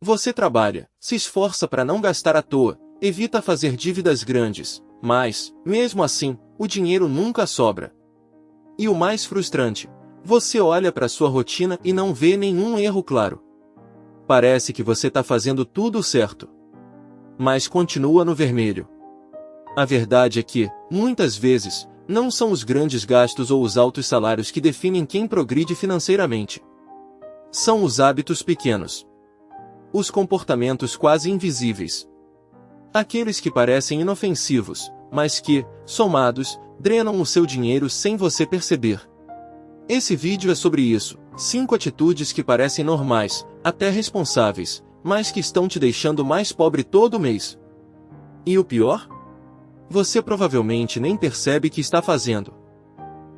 Você trabalha, se esforça para não gastar à toa, evita fazer dívidas grandes, mas, mesmo assim, o dinheiro nunca sobra. E o mais frustrante, você olha para sua rotina e não vê nenhum erro claro. Parece que você está fazendo tudo certo, mas continua no vermelho. A verdade é que, muitas vezes, não são os grandes gastos ou os altos salários que definem quem progride financeiramente. São os hábitos pequenos. Os comportamentos quase invisíveis. Aqueles que parecem inofensivos, mas que, somados, drenam o seu dinheiro sem você perceber. Esse vídeo é sobre isso, 5 atitudes que parecem normais, até responsáveis, mas que estão te deixando mais pobre todo mês. E o pior? Você provavelmente nem percebe que está fazendo.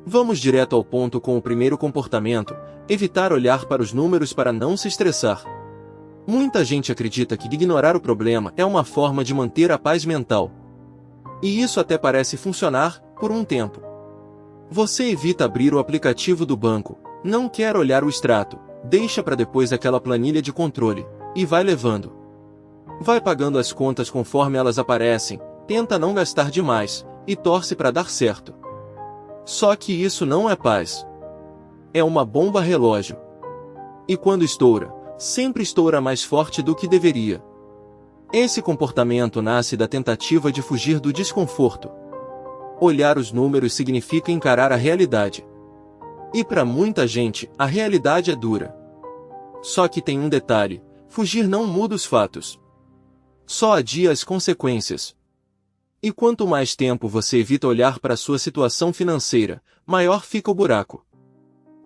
Vamos direto ao ponto com o primeiro comportamento: evitar olhar para os números para não se estressar. Muita gente acredita que ignorar o problema é uma forma de manter a paz mental. E isso até parece funcionar, por um tempo. Você evita abrir o aplicativo do banco, não quer olhar o extrato, deixa para depois aquela planilha de controle, e vai levando. Vai pagando as contas conforme elas aparecem, tenta não gastar demais, e torce para dar certo. Só que isso não é paz. É uma bomba relógio. E quando estoura, sempre estoura mais forte do que deveria. Esse comportamento nasce da tentativa de fugir do desconforto. Olhar os números significa encarar a realidade. E para muita gente, a realidade é dura. Só que tem um detalhe: fugir não muda os fatos. Só adia as consequências. E quanto mais tempo você evita olhar para a sua situação financeira, maior fica o buraco.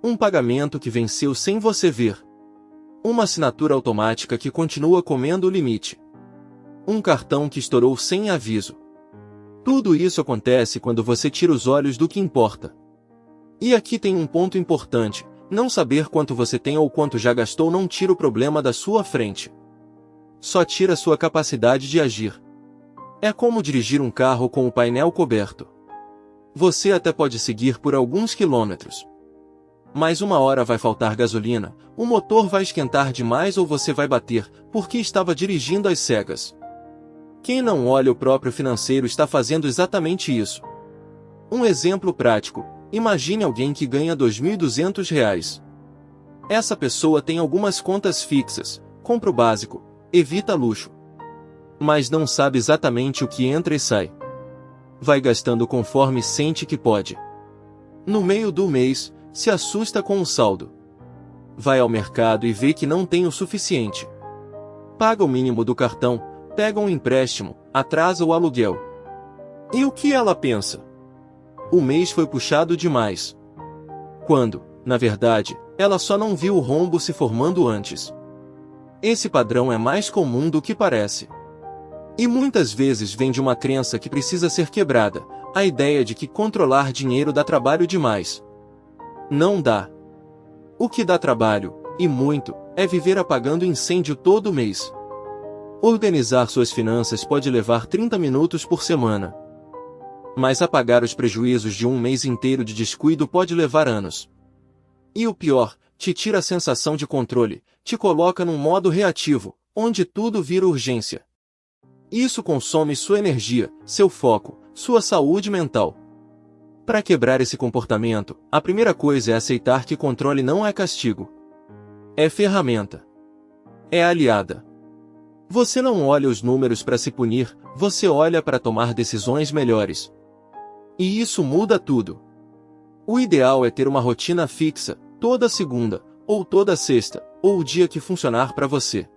Um pagamento que venceu sem você ver. Uma assinatura automática que continua comendo o limite. Um cartão que estourou sem aviso. Tudo isso acontece quando você tira os olhos do que importa. E aqui tem um ponto importante: não saber quanto você tem ou quanto já gastou não tira o problema da sua frente. Só tira sua capacidade de agir. É como dirigir um carro com o painel coberto. Você até pode seguir por alguns quilômetros. Mas uma hora vai faltar gasolina, o motor vai esquentar demais ou você vai bater, porque estava dirigindo às cegas. Quem não olha o próprio financeiro está fazendo exatamente isso. Um exemplo prático: imagine alguém que ganha R$ 2.200. Essa pessoa tem algumas contas fixas, compra o básico, evita luxo. Mas não sabe exatamente o que entra e sai. Vai gastando conforme sente que pode. No meio do mês, se assusta com o saldo. Vai ao mercado e vê que não tem o suficiente. Paga o mínimo do cartão, pega um empréstimo, atrasa o aluguel. E o que ela pensa? O mês foi puxado demais. Quando, na verdade, ela só não viu o rombo se formando antes. Esse padrão é mais comum do que parece. E muitas vezes vem de uma crença que precisa ser quebrada: a ideia de que controlar dinheiro dá trabalho demais. Não dá. O que dá trabalho, e muito, é viver apagando incêndio todo mês. Organizar suas finanças pode levar 30 minutos por semana. Mas apagar os prejuízos de um mês inteiro de descuido pode levar anos. E o pior, te tira a sensação de controle, te coloca num modo reativo, onde tudo vira urgência. Isso consome sua energia, seu foco, sua saúde mental. Para quebrar esse comportamento, a primeira coisa é aceitar que controle não é castigo. É ferramenta. É aliada. Você não olha os números para se punir, você olha para tomar decisões melhores. E isso muda tudo. O ideal é ter uma rotina fixa, toda segunda, ou toda sexta, ou o dia que funcionar para você.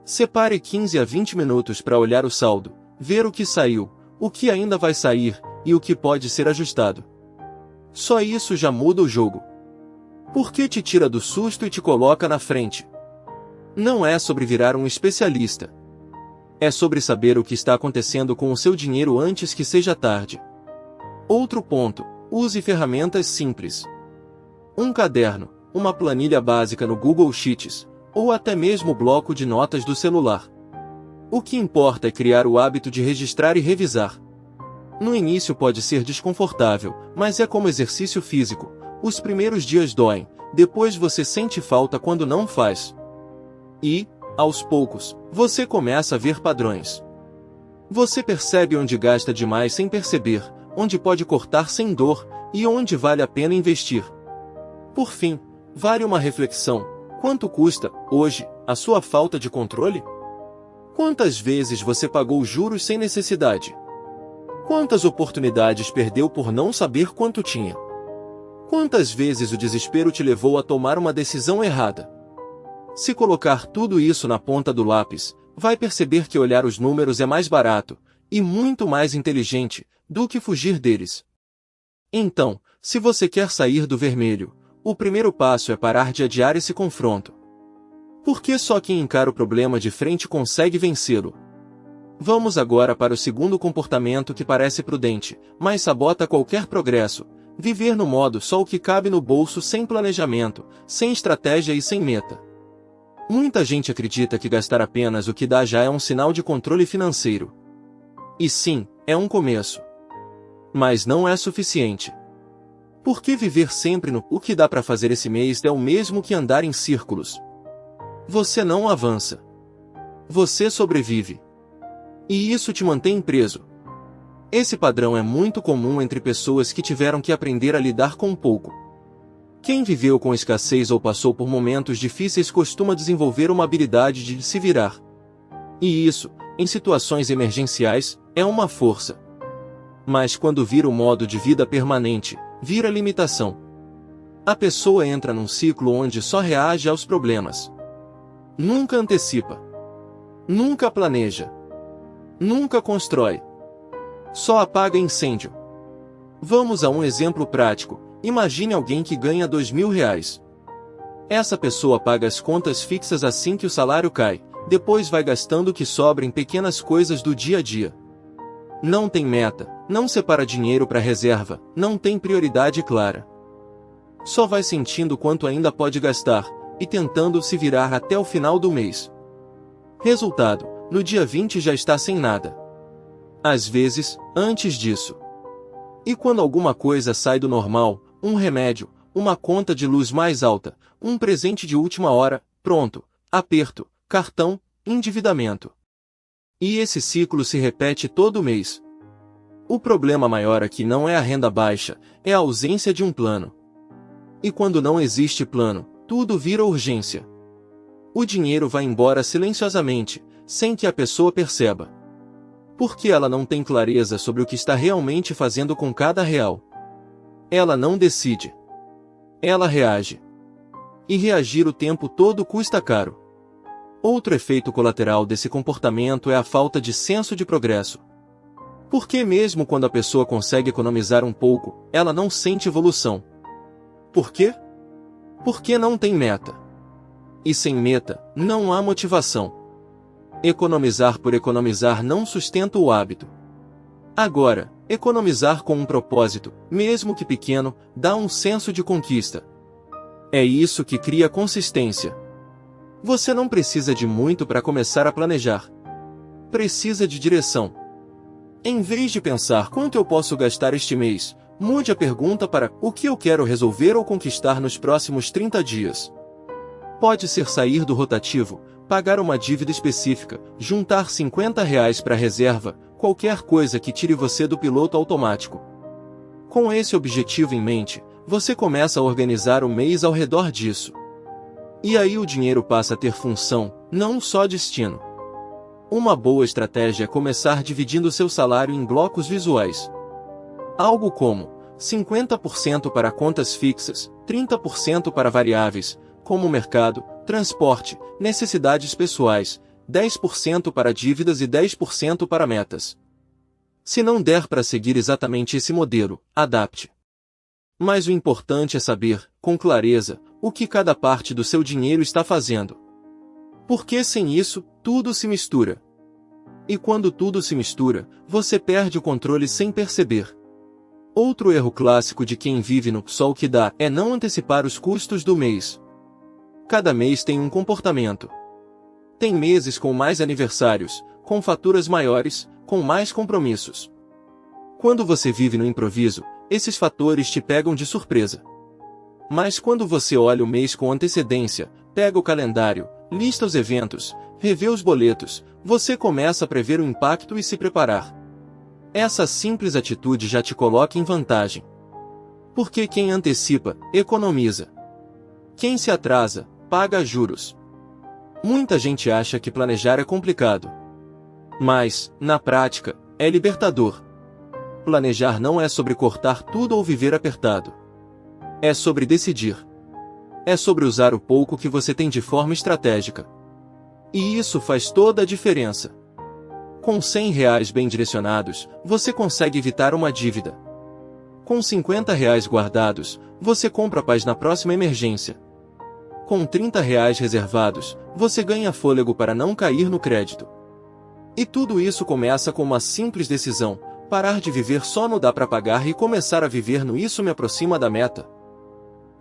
Separe 15 a 20 minutos para olhar o saldo, ver o que saiu, o que ainda vai sair, e o que pode ser ajustado. Só isso já muda o jogo. Porque te tira do susto e te coloca na frente. Não é sobre virar um especialista. É sobre saber o que está acontecendo com o seu dinheiro antes que seja tarde. Outro ponto: use ferramentas simples. Um caderno, uma planilha básica no Google Sheets, ou até mesmo o bloco de notas do celular. O que importa é criar o hábito de registrar e revisar. No início pode ser desconfortável, mas é como exercício físico: os primeiros dias doem, depois você sente falta quando não faz. E, Aos poucos, você começa a ver padrões. Você percebe onde gasta demais sem perceber, onde pode cortar sem dor, e onde vale a pena investir. Por fim, vale uma reflexão: quanto custa, hoje, a sua falta de controle? Quantas vezes você pagou juros sem necessidade? Quantas oportunidades perdeu por não saber quanto tinha? Quantas vezes o desespero te levou a tomar uma decisão errada? Se colocar tudo isso na ponta do lápis, vai perceber que olhar os números é mais barato, e muito mais inteligente, do que fugir deles. Então, se você quer sair do vermelho, o primeiro passo é parar de adiar esse confronto. Porque só quem encara o problema de frente consegue vencê-lo. Vamos agora para o segundo comportamento que parece prudente, mas sabota qualquer progresso: viver no modo só o que cabe no bolso, sem planejamento, sem estratégia e sem meta. Muita gente acredita que gastar apenas o que dá já é um sinal de controle financeiro. E sim, é um começo. Mas não é suficiente. Porque viver sempre no "o que dá para fazer esse mês" é o mesmo que andar em círculos. Você não avança. Você sobrevive. E isso te mantém preso. Esse padrão é muito comum entre pessoas que tiveram que aprender a lidar com pouco. Quem viveu com escassez ou passou por momentos difíceis costuma desenvolver uma habilidade de se virar. E isso, em situações emergenciais, é uma força. Mas quando vira o modo de vida permanente, vira limitação. A pessoa entra num ciclo onde só reage aos problemas. Nunca antecipa. Nunca planeja. Nunca constrói. Só apaga incêndio. Vamos a um exemplo prático. Imagine alguém que ganha R$ 2.000. Essa pessoa paga as contas fixas assim que o salário cai, depois vai gastando o que sobra em pequenas coisas do dia a dia. Não tem meta, não separa dinheiro para reserva, não tem prioridade clara. Só vai sentindo quanto ainda pode gastar, e tentando se virar até o final do mês. Resultado, no dia 20 já está sem nada. Às vezes, antes disso. E quando alguma coisa sai do normal, um remédio, uma conta de luz mais alta, um presente de última hora, pronto, aperto, cartão, endividamento. E esse ciclo se repete todo mês. O problema maior aqui não é a renda baixa, é a ausência de um plano. E quando não existe plano, tudo vira urgência. O dinheiro vai embora silenciosamente, sem que a pessoa perceba. Porque ela não tem clareza sobre o que está realmente fazendo com cada real. Ela não decide. Ela reage. E reagir o tempo todo custa caro. Outro efeito colateral desse comportamento é a falta de senso de progresso. Porque mesmo quando a pessoa consegue economizar um pouco, ela não sente evolução. Por quê? Porque não tem meta. E sem meta, não há motivação. Economizar por economizar não sustenta o hábito. Agora, economizar com um propósito, mesmo que pequeno, dá um senso de conquista. É isso que cria consistência. Você não precisa de muito para começar a planejar. Precisa de direção. Em vez de pensar quanto eu posso gastar este mês, mude a pergunta para o que eu quero resolver ou conquistar nos próximos 30 dias. Pode ser sair do rotativo, pagar uma dívida específica, juntar R$ 50 para a reserva, qualquer coisa que tire você do piloto automático. Com esse objetivo em mente, você começa a organizar o mês ao redor disso. E aí o dinheiro passa a ter função, não só destino. Uma boa estratégia é começar dividindo seu salário em blocos visuais. Algo como 50% para contas fixas, 30% para variáveis, como mercado, transporte, necessidades pessoais, 10% para dívidas e 10% para metas. Se não der para seguir exatamente esse modelo, adapte. Mas o importante é saber, com clareza, o que cada parte do seu dinheiro está fazendo. Porque sem isso, tudo se mistura. E quando tudo se mistura, você perde o controle sem perceber. Outro erro clássico de quem vive no "só o que dá" é não antecipar os custos do mês. Cada mês tem um comportamento. Tem meses com mais aniversários, com faturas maiores, com mais compromissos. Quando você vive no improviso, esses fatores te pegam de surpresa. Mas quando você olha o mês com antecedência, pega o calendário, lista os eventos, rever os boletos, você começa a prever o impacto e se preparar. Essa simples atitude já te coloca em vantagem. Porque quem antecipa, economiza. Quem se atrasa, paga juros. Muita gente acha que planejar é complicado. Mas, na prática, é libertador. Planejar não é sobre cortar tudo ou viver apertado. É sobre decidir. É sobre usar o pouco que você tem de forma estratégica. E isso faz toda a diferença. Com R$ 100 bem direcionados, você consegue evitar uma dívida. Com R$ 50 guardados, você compra paz na próxima emergência. Com R$ 30 reservados, você ganha fôlego para não cair no crédito. E tudo isso começa com uma simples decisão: parar de viver só no dá para pagar e começar a viver no isso me aproxima da meta.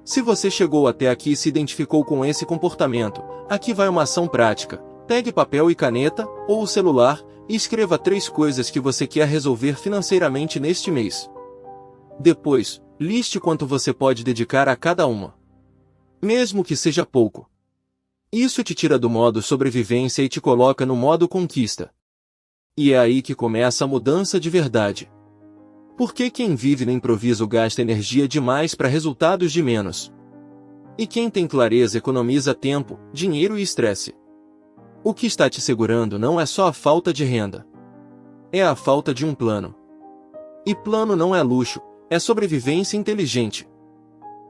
Se você chegou até aqui e se identificou com esse comportamento, aqui vai uma ação prática. Pegue papel e caneta, ou o celular, e escreva 3 coisas que você quer resolver financeiramente neste mês. Depois, liste quanto você pode dedicar a cada uma. Mesmo que seja pouco. Isso te tira do modo sobrevivência e te coloca no modo conquista. E é aí que começa a mudança de verdade. Porque quem vive no improviso gasta energia demais para resultados de menos. E quem tem clareza economiza tempo, dinheiro e estresse. O que está te segurando não é só a falta de renda. É a falta de um plano. E plano não é luxo, é sobrevivência inteligente.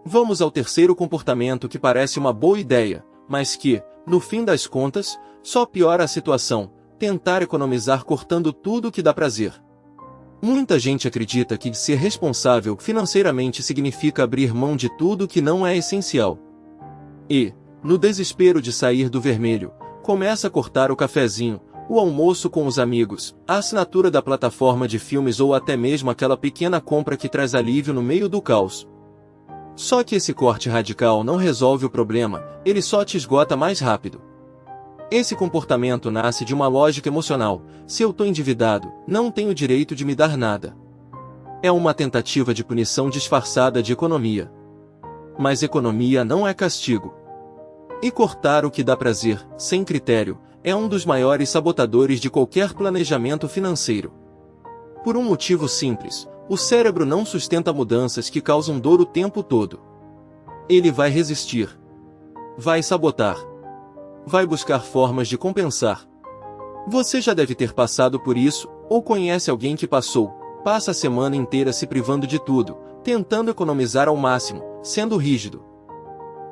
Vamos ao terceiro comportamento que parece uma boa ideia, mas que, no fim das contas, só piora a situação: tentar economizar cortando tudo que dá prazer. Muita gente acredita que ser responsável financeiramente significa abrir mão de tudo que não é essencial. E, no desespero de sair do vermelho, começa a cortar o cafezinho, o almoço com os amigos, a assinatura da plataforma de filmes ou até mesmo aquela pequena compra que traz alívio no meio do caos. Só que esse corte radical não resolve o problema, ele só te esgota mais rápido. Esse comportamento nasce de uma lógica emocional: se eu estou endividado, não tenho direito de me dar nada. É uma tentativa de punição disfarçada de economia. Mas economia não é castigo. E cortar o que dá prazer, sem critério, é um dos maiores sabotadores de qualquer planejamento financeiro. Por um motivo simples: o cérebro não sustenta mudanças que causam dor o tempo todo. Ele vai resistir. Vai sabotar. Vai buscar formas de compensar. Você já deve ter passado por isso, ou conhece alguém que passou. Passa a semana inteira se privando de tudo, tentando economizar ao máximo, sendo rígido.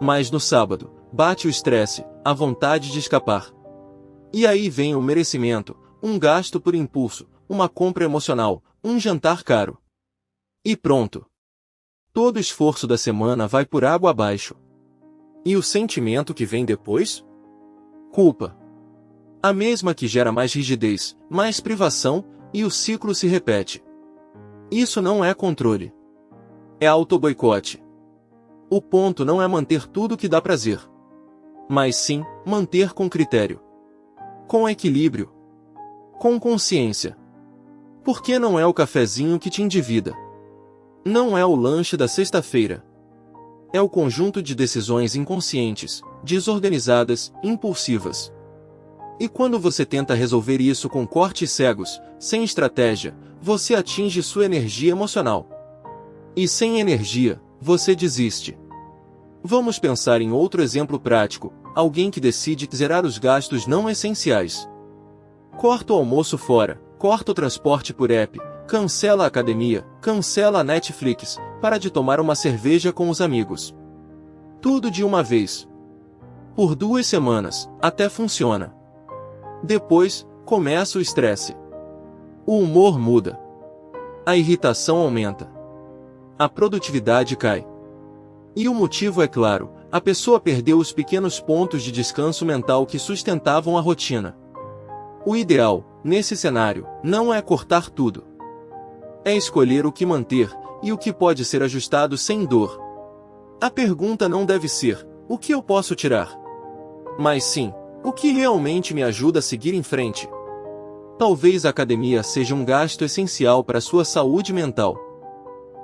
Mas no sábado, bate o estresse, a vontade de escapar. E aí vem o merecimento, um gasto por impulso, uma compra emocional, um jantar caro. E pronto. Todo o esforço da semana vai por água abaixo. E o sentimento que vem depois? Culpa. A mesma que gera mais rigidez, mais privação, e o ciclo se repete. Isso não é controle. É auto-boicote. O ponto não é manter tudo que dá prazer. Mas sim, manter com critério. Com equilíbrio. Com consciência. Porque não é o cafezinho que te endivida. Não é o lanche da sexta-feira. É o conjunto de decisões inconscientes, desorganizadas, impulsivas. E quando você tenta resolver isso com cortes cegos, sem estratégia, você atinge sua energia emocional. E sem energia, você desiste. Vamos pensar em outro exemplo prático: alguém que decide zerar os gastos não essenciais. Corta o almoço fora, corta o transporte por app, cancela a academia, cancela a Netflix, para de tomar uma cerveja com os amigos. Tudo de uma vez. Por 2 semanas, até funciona. Depois, começa o estresse. O humor muda. A irritação aumenta. A produtividade cai. E o motivo é claro: a pessoa perdeu os pequenos pontos de descanso mental que sustentavam a rotina. O ideal, nesse cenário, não é cortar tudo. É escolher o que manter, e o que pode ser ajustado sem dor. A pergunta não deve ser: o que eu posso tirar? Mas sim, o que realmente me ajuda a seguir em frente? Talvez a academia seja um gasto essencial para a sua saúde mental.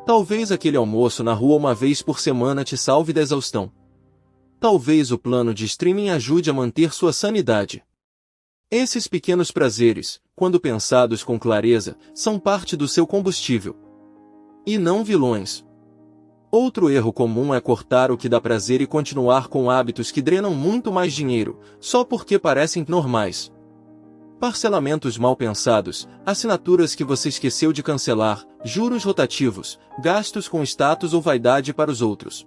Talvez aquele almoço na rua uma vez por semana te salve da exaustão. Talvez o plano de streaming ajude a manter sua sanidade. Esses pequenos prazeres, quando pensados com clareza, são parte do seu combustível. E não vilões. Outro erro comum é cortar o que dá prazer e continuar com hábitos que drenam muito mais dinheiro, só porque parecem normais. Parcelamentos mal pensados, assinaturas que você esqueceu de cancelar, juros rotativos, gastos com status ou vaidade para os outros.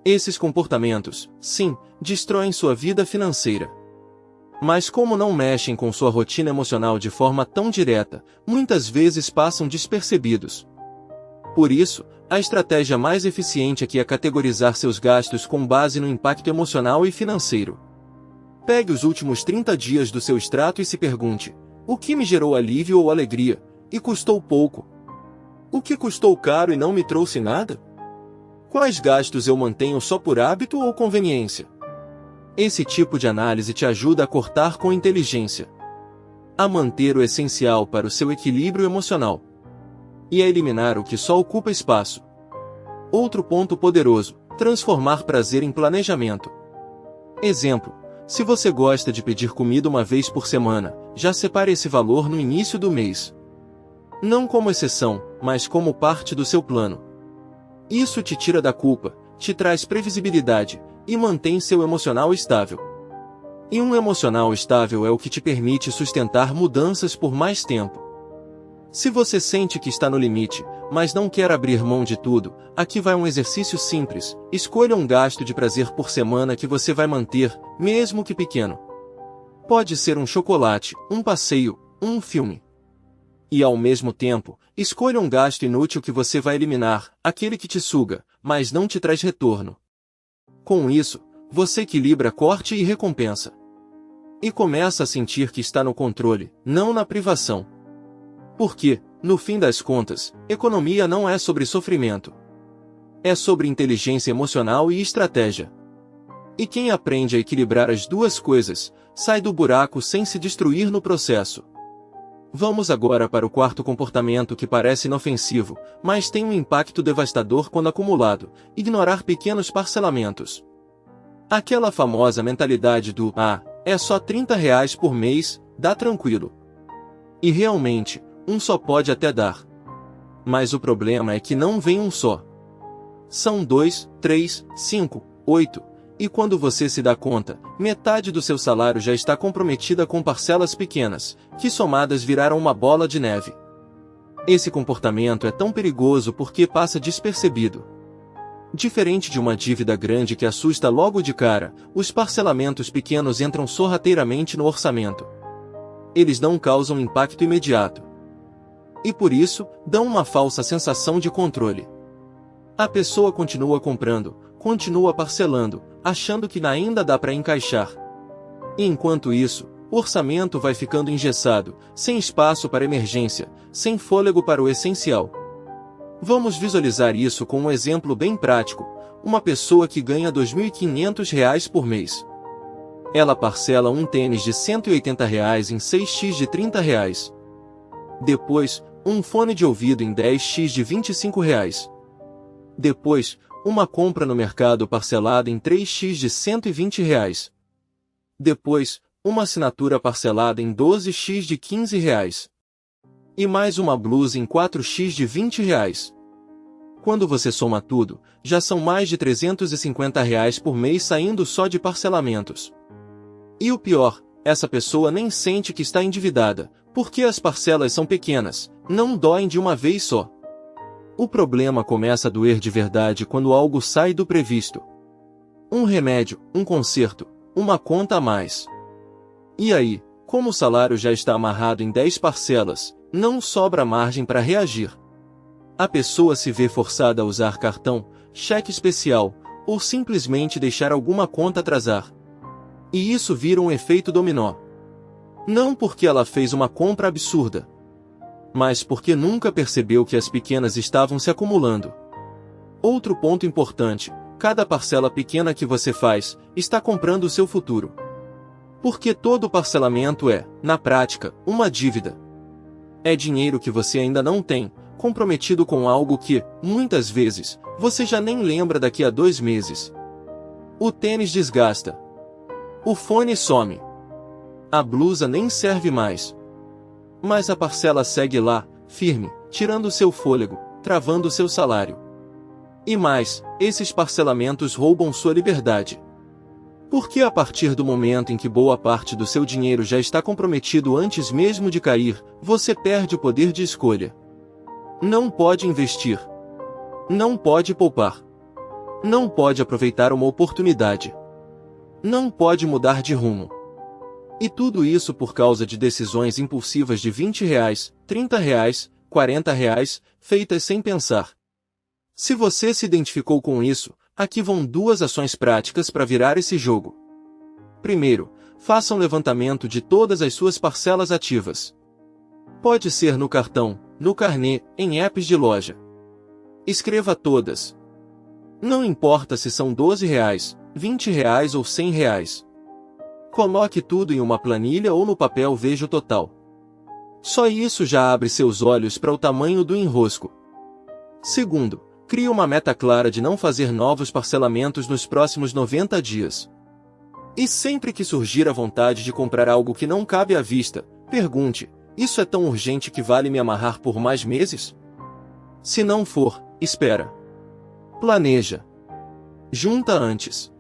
Esses comportamentos, sim, destroem sua vida financeira. Mas como não mexem com sua rotina emocional de forma tão direta, muitas vezes passam despercebidos. Por isso, a estratégia mais eficiente aqui é categorizar seus gastos com base no impacto emocional e financeiro. Pegue os últimos 30 dias do seu extrato e se pergunte: o que me gerou alívio ou alegria, e custou pouco? O que custou caro e não me trouxe nada? Quais gastos eu mantenho só por hábito ou conveniência? Esse tipo de análise te ajuda a cortar com inteligência, a manter o essencial para o seu equilíbrio emocional e a eliminar o que só ocupa espaço. Outro ponto poderoso: transformar prazer em planejamento. Exemplo: se você gosta de pedir comida uma vez por semana, já separe esse valor no início do mês. Não como exceção, mas como parte do seu plano. Isso te tira da culpa, te traz previsibilidade e mantém seu emocional estável. E um emocional estável é o que te permite sustentar mudanças por mais tempo. Se você sente que está no limite, mas não quer abrir mão de tudo, aqui vai um exercício simples: escolha um gasto de prazer por semana que você vai manter, mesmo que pequeno. Pode ser um chocolate, um passeio, um filme. E ao mesmo tempo, escolha um gasto inútil que você vai eliminar, aquele que te suga, mas não te traz retorno. Com isso, você equilibra corte e recompensa. E começa a sentir que está no controle, não na privação. Porque, no fim das contas, economia não é sobre sofrimento. É sobre inteligência emocional e estratégia. E quem aprende a equilibrar as duas coisas, sai do buraco sem se destruir no processo. Vamos agora para o quarto comportamento que parece inofensivo, mas tem um impacto devastador quando acumulado: ignorar pequenos parcelamentos. Aquela famosa mentalidade do é só R$ 30 por mês, dá tranquilo. E realmente, um só pode até dar. Mas o problema é que não vem um só. São 2, 3, 5, 8. E quando você se dá conta, metade do seu salário já está comprometida com parcelas pequenas, que somadas viraram uma bola de neve. Esse comportamento é tão perigoso porque passa despercebido. Diferente de uma dívida grande que assusta logo de cara, os parcelamentos pequenos entram sorrateiramente no orçamento. Eles não causam impacto imediato. E por isso, dão uma falsa sensação de controle. A pessoa continua comprando, continua parcelando, achando que ainda dá para encaixar. E enquanto isso, o orçamento vai ficando engessado, sem espaço para emergência, sem fôlego para o essencial. Vamos visualizar isso com um exemplo bem prático: uma pessoa que ganha R$ 2.500 por mês. Ela parcela um tênis de R$ 180 em 6x de R$ 30. Depois, um fone de ouvido em 10x de R$ 25. Depois, uma compra no mercado parcelada em 3x de R$ 120. Depois, uma assinatura parcelada em 12x de R$ 15. E mais uma blusa em 4x de R$ 20. Quando você soma tudo, já são mais de R$ 350 por mês saindo só de parcelamentos. E o pior, essa pessoa nem sente que está endividada, porque as parcelas são pequenas, não doem de uma vez só. O problema começa a doer de verdade quando algo sai do previsto. Um remédio, um conserto, uma conta a mais. E aí, como o salário já está amarrado em 10 parcelas, não sobra margem para reagir. A pessoa se vê forçada a usar cartão, cheque especial, ou simplesmente deixar alguma conta atrasar. E isso vira um efeito dominó. Não porque ela fez uma compra absurda, mas porque nunca percebeu que as pequenas estavam se acumulando. Outro ponto importante: cada parcela pequena que você faz, está comprando o seu futuro. Porque todo parcelamento é, na prática, uma dívida. É dinheiro que você ainda não tem, comprometido com algo que, muitas vezes, você já nem lembra daqui a 2 meses. O tênis desgasta. O fone some. A blusa nem serve mais. Mas a parcela segue lá, firme, tirando seu fôlego, travando seu salário. E mais, esses parcelamentos roubam sua liberdade. Porque a partir do momento em que boa parte do seu dinheiro já está comprometido antes mesmo de cair, você perde o poder de escolha. Não pode investir. Não pode poupar. Não pode aproveitar uma oportunidade. Não pode mudar de rumo. E tudo isso por causa de decisões impulsivas de R$20, R$30, R$40, feitas sem pensar. Se você se identificou com isso, aqui vão 2 ações práticas para virar esse jogo. Primeiro, faça um levantamento de todas as suas parcelas ativas. Pode ser no cartão, no carnê, em apps de loja. Escreva todas. Não importa se são R$12, R$20 ou R$100. Coloque tudo em uma planilha ou no papel, veja o total. Só isso já abre seus olhos para o tamanho do enrosco. Segundo, crie uma meta clara de não fazer novos parcelamentos nos próximos 90 dias. E sempre que surgir a vontade de comprar algo que não cabe à vista, pergunte: isso é tão urgente que vale me amarrar por mais meses? Se não for, espera. Planeja. Junta antes.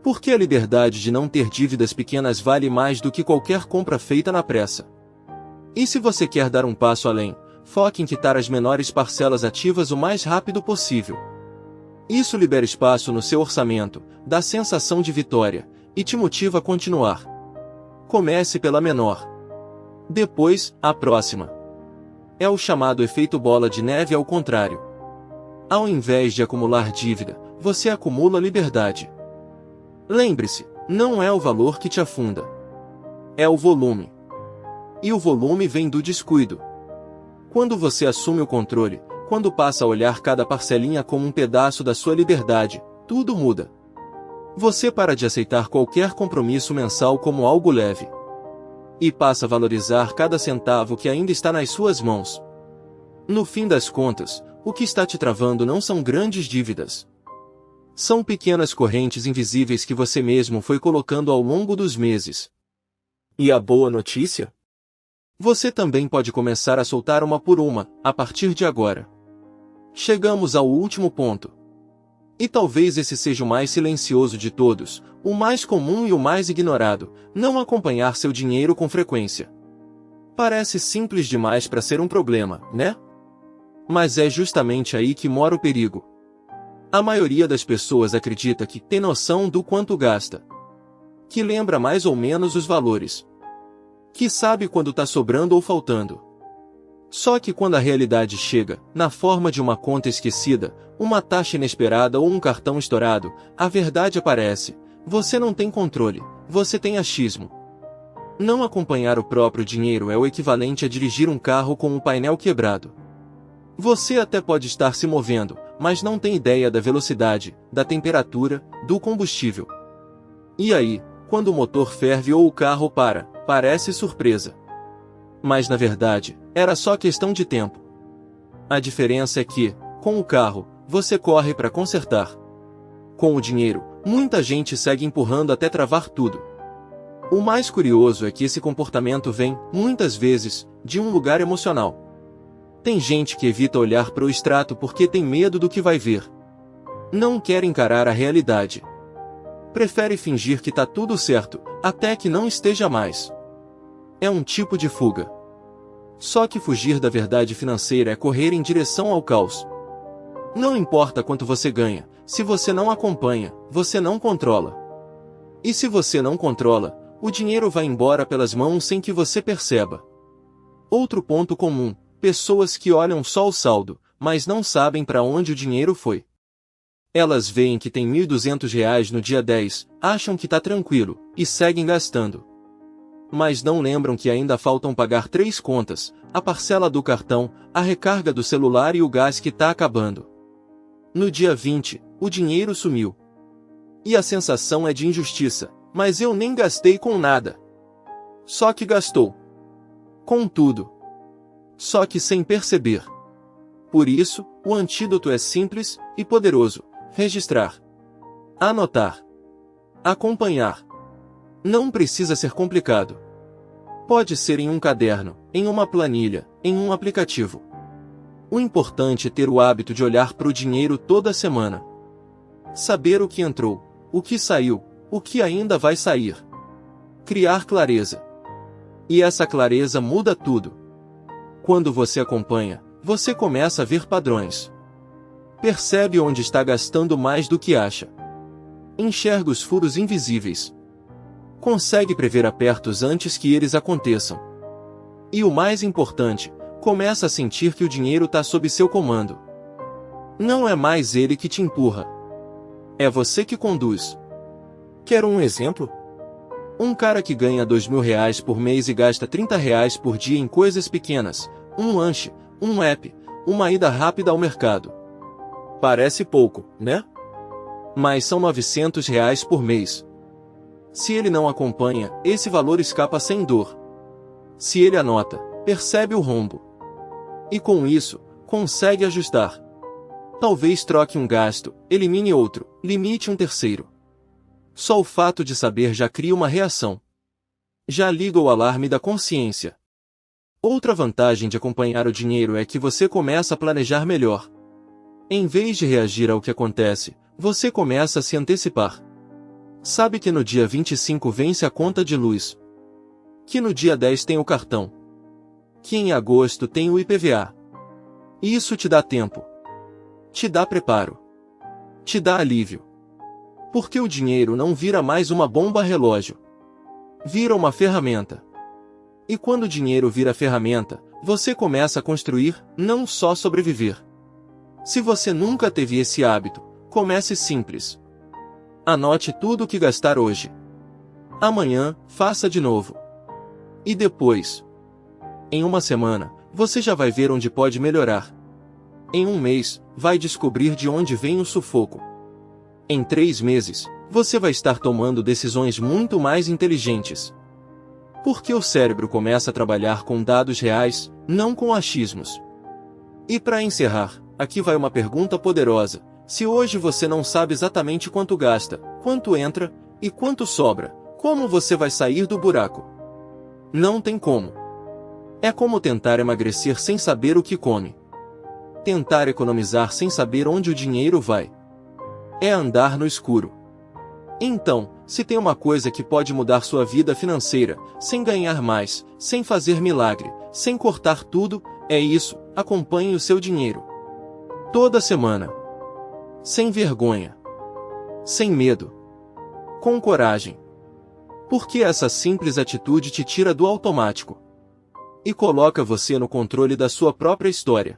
Porque a liberdade de não ter dívidas pequenas vale mais do que qualquer compra feita na pressa. E se você quer dar um passo além, foque em quitar as menores parcelas ativas o mais rápido possível. Isso libera espaço no seu orçamento, dá sensação de vitória, e te motiva a continuar. Comece pela menor. Depois, a próxima. É o chamado efeito bola de neve ao contrário. Ao invés de acumular dívida, você acumula liberdade. Lembre-se, não é o valor que te afunda. É o volume. E o volume vem do descuido. Quando você assume o controle, quando passa a olhar cada parcelinha como um pedaço da sua liberdade, tudo muda. Você para de aceitar qualquer compromisso mensal como algo leve. E passa a valorizar cada centavo que ainda está nas suas mãos. No fim das contas, o que está te travando não são grandes dívidas. São pequenas correntes invisíveis que você mesmo foi colocando ao longo dos meses. E a boa notícia? Você também pode começar a soltar uma por uma, a partir de agora. Chegamos ao último ponto. E talvez esse seja o mais silencioso de todos, o mais comum e o mais ignorado: não acompanhar seu dinheiro com frequência. Parece simples demais para ser um problema, né? Mas é justamente aí que mora o perigo. A maioria das pessoas acredita que tem noção do quanto gasta, que lembra mais ou menos os valores, que sabe quando está sobrando ou faltando. Só que quando a realidade chega, na forma de uma conta esquecida, uma taxa inesperada ou um cartão estourado, a verdade aparece: você não tem controle, você tem achismo. Não acompanhar o próprio dinheiro é o equivalente a dirigir um carro com o painel quebrado. Você até pode estar se movendo, mas não tem ideia da velocidade, da temperatura, do combustível. E aí, quando o motor ferve ou o carro para, parece surpresa. Mas na verdade, era só questão de tempo. A diferença é que, com o carro, você corre para consertar. Com o dinheiro, muita gente segue empurrando até travar tudo. O mais curioso é que esse comportamento vem, muitas vezes, de um lugar emocional. Tem gente que evita olhar para o extrato porque tem medo do que vai ver. Não quer encarar a realidade. Prefere fingir que tá tudo certo, até que não esteja mais. É um tipo de fuga. Só que fugir da verdade financeira é correr em direção ao caos. Não importa quanto você ganha, se você não acompanha, você não controla. E se você não controla, o dinheiro vai embora pelas mãos sem que você perceba. Outro ponto comum: pessoas que olham só o saldo, mas não sabem para onde o dinheiro foi. Elas veem que tem R$1.200 no dia 10, acham que tá tranquilo, e seguem gastando. Mas não lembram que ainda faltam pagar 3 contas, a parcela do cartão, a recarga do celular e o gás que tá acabando. No dia 20, o dinheiro sumiu. E a sensação é de injustiça: mas eu nem gastei com nada. Só que gastou. Com tudo. Só que sem perceber. Por isso, o antídoto é simples e poderoso: registrar. Anotar. Acompanhar. Não precisa ser complicado. Pode ser em um caderno, em uma planilha, em um aplicativo. O importante é ter o hábito de olhar para o dinheiro toda semana. Saber o que entrou, o que saiu, o que ainda vai sair. Criar clareza. E essa clareza muda tudo. Quando você acompanha, você começa a ver padrões. Percebe onde está gastando mais do que acha. Enxerga os furos invisíveis. Consegue prever apertos antes que eles aconteçam. E o mais importante, começa a sentir que o dinheiro está sob seu comando. Não é mais ele que te empurra. É você que conduz. Quer um exemplo? Um cara que ganha R$ 2.000 por mês e gasta R$ 30 por dia em coisas pequenas, um lanche, um app, uma ida rápida ao mercado. Parece pouco, né? Mas são R$ 900 por mês. Se ele não acompanha, esse valor escapa sem dor. Se ele anota, percebe o rombo. E com isso, consegue ajustar. Talvez troque um gasto, elimine outro, limite um terceiro. Só o fato de saber já cria uma reação. Já liga o alarme da consciência. Outra vantagem de acompanhar o dinheiro é que você começa a planejar melhor. Em vez de reagir ao que acontece, você começa a se antecipar. Sabe que no dia 25 vence a conta de luz. Que no dia 10 tem o cartão. Que em agosto tem o IPVA. Isso te dá tempo. Te dá preparo. Te dá alívio. Porque o dinheiro não vira mais uma bomba relógio. Vira uma ferramenta. E quando o dinheiro vira ferramenta, você começa a construir, não só sobreviver. Se você nunca teve esse hábito, comece simples. Anote tudo o que gastar hoje. Amanhã, faça de novo. E depois? Em uma semana, você já vai ver onde pode melhorar. Em um mês, vai descobrir de onde vem o sufoco. Em 3 meses, você vai estar tomando decisões muito mais inteligentes. Porque o cérebro começa a trabalhar com dados reais, não com achismos. E para encerrar, aqui vai uma pergunta poderosa. Se hoje você não sabe exatamente quanto gasta, quanto entra e quanto sobra, como você vai sair do buraco? Não tem como. É como tentar emagrecer sem saber o que come. Tentar economizar sem saber onde o dinheiro vai. É andar no escuro. Então, se tem uma coisa que pode mudar sua vida financeira, sem ganhar mais, sem fazer milagre, sem cortar tudo, é isso: acompanhe o seu dinheiro. Toda semana. Sem vergonha. Sem medo. Com coragem. Porque essa simples atitude te tira do automático. E coloca você no controle da sua própria história.